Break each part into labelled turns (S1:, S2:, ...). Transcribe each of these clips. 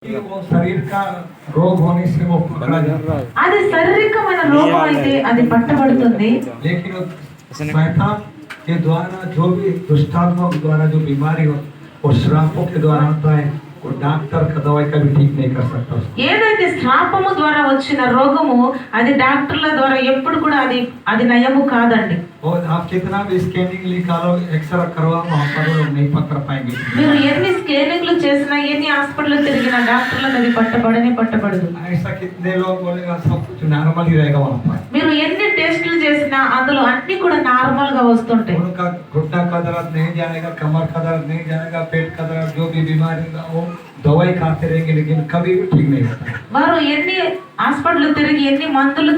S1: वो शरीर का रोग होने से वो पकड़ा जाता है,
S2: అది శారీరకమైన రోగం అయితే అది పట్టబడుతుంది.
S1: लेकिन शैतान के द्वारा जो भी दुष्टात्मा के द्वारा जो बीमारी हो वो श्रापों के द्वारा आता है, वो डॉक्टर का दवाई का भी ठीक नहीं कर सकता उसको।
S2: ఏదైతే శ్రాపము ద్వారా వచ్చిన రోగము అది డాక్టర్ల ద్వారా ఎప్పుడు కూడా అది నయము కాదండి.
S1: और आप कितना भी स्कैनिंग निकालो, एक्सरे करवाओ, वहाँ पर वो लोग नहीं पकड़ पाएंगे।
S2: మీరు ఎన్ని స్కానింగ్లు చేసినా ఎన్ని హాస్పిటల్ తిరిగినా డాక్టర్లకు అది పట్టబడదు.
S1: ऐसा कितने लोग बोलेगा सब कुछ नॉर्मल ही रहेगा वहाँ पर।
S2: మీరు ఎన్ని టెస్టులు చేసినా అందులో అన్ని కూడా నార్మల్ గా వస్తుంటాయి.
S1: उनका घुटना का दर्द नहीं जाएगा, कमर का दर्द नहीं जाएगा, पेट का दर्द, जो भी बीमारी होगा वो दवाई खाते रहेंगे लेकिन कभी भी ठीक नहीं होता।
S2: వారు ఎన్ని హాస్పిటల్ తిరిగి ఎన్ని మందులు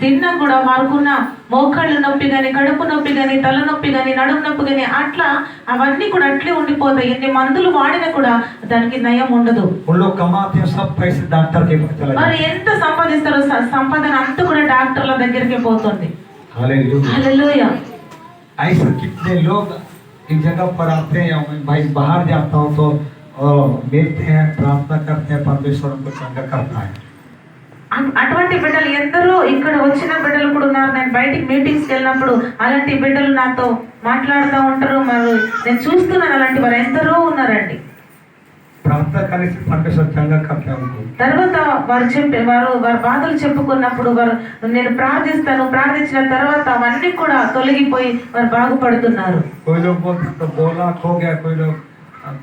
S2: తిన్నా కూడా వారుకున్న మోకాళ్ళ నొప్పి కానీ, కడుపు నొప్పి కానీ, తలనొప్పి కానీ, నడుము నొప్పి కానీ అట్లా అవన్నీ కూడా అట్లే ఉండిపోతాయి. ఎన్ని మందులు వాడినా కూడా దానికి నయం ఉండదు.
S1: उन लोग कमाते हैं सब पैसे डॉक्टर के पास चला
S2: మరి
S1: जाता है।
S2: ఎంత సంపాదిస్తారో సంపాదన అంతా కూడా డాక్టర్ల దగ్గరికి పోతుంది.
S1: हालेलुया।
S2: హల్లెలూయా.
S1: ऐसे कितने लोग इस जगह पर आते हैं, मैं भाई बाहर जाता हूँ तो मिलते हैं, प्रार्थना करते हैं, परमेश्वर उनको चंगा करता है।
S2: అటువంటి బిడ్డలు ఎందరో ఇక్కడ వచ్చిన బిడ్డలు కూడా ఉన్నారు. నేను బయటికి మీటింగ్స్కి వెళ్ళినప్పుడు అలాంటి బిడ్డలు నాతో మాట్లాడుతూ ఉంటారు. మరి నేను చూస్తున్నాను అలాంటి వారు ఎందరో ఉన్నారండి.
S1: प्रार्थना करने से परमेश्वर चंगा करते हैं उनको।
S2: తర్వాత వారు బాధలు చెప్పుకున్నప్పుడు నేను ప్రార్థించిన తర్వాత అవన్నీ కూడా తొలగిపోయి వారు బాగుపడుతున్నారు.
S1: कोई लोग बोलते तो 2 लाख हो गया, कोई लोग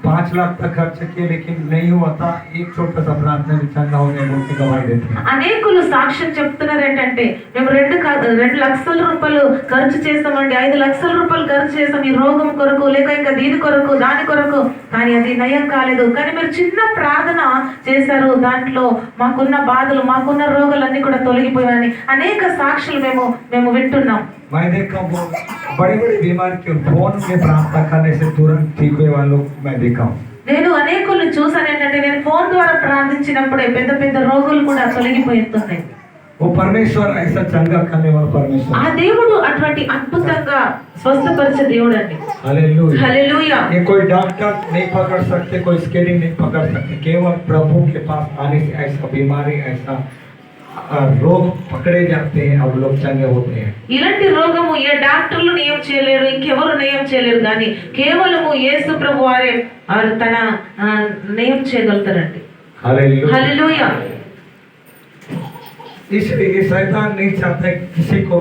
S1: 5 लाख तक खर्च किए लेकिन नहीं हुआ था, एक छोटा सा प्रार्थना में चंगा हो गया बोल के गवाही देते हैं।
S2: అనేకులు సాక్ష్యం చెప్తున్నారు ఏంటంటే మేము 2 లక్షల రూపాయలు ఖర్చు చేస్తామండి, 5 లక్షల రూపాయలు ఖర్చు చేస్తాం ఈ రోగం కొరకు, లేక ఇంకా దీని కొరకు దాని కొరకు, కానీ అది నయం కాలేదు. కానీ మీరు చిన్న ప్రార్థన చేశారు, దాంట్లో మాకున్న బాధలు మాకున్న రోగాలన్నీ కూడా తొలగిపోయాయని అనేక సాక్షులు మేము వింటున్నాం.
S1: मैं देखा वो बड़ी बड़ी बीमारी के फोन में प्रार्थना करने से तुरंत ठीक हुए वालों मैं देखा हूँ।
S2: నేను అనేకుల్ని చూసాను ఏంటంటే నేను ఫోన్ ద్వారా ప్రార్థించినప్పుడే పెద్ద పెద్ద రోగులు కూడా తొలగిపోతున్నాయి.
S1: वो परमेश्वर ऐसा चंगा करने वाला परमेश्वर,
S2: ఆ దేవుడు అటువంటి అద్భుతంగా స్వస్థపరిచే దేవుడు అండి.
S1: हालेलुया।
S2: హల్లెలూయా.
S1: ये कोई डॉक्टर नहीं पकड़ सकते, कोई स्कैनिंग नहीं पकड़ सकते, केवल प्रभु के पास आने से ऐसा बीमारी ऐसा रोग पकड़े जाते हैं और लोग चंगे होते हैं।
S2: ఇలాంటి రోగము ఏ డాక్టర్లు నయం చేయలేరు, ఇంకెవరు నయం చేయలేరు, కానీ కేవలము యేసు ప్రభు వారే తన నయం చేయగలుగుతారండి.
S1: हालेलुया।
S2: హల్లెలూయా.
S1: इसलिए शैतान नहीं चाहता किसी को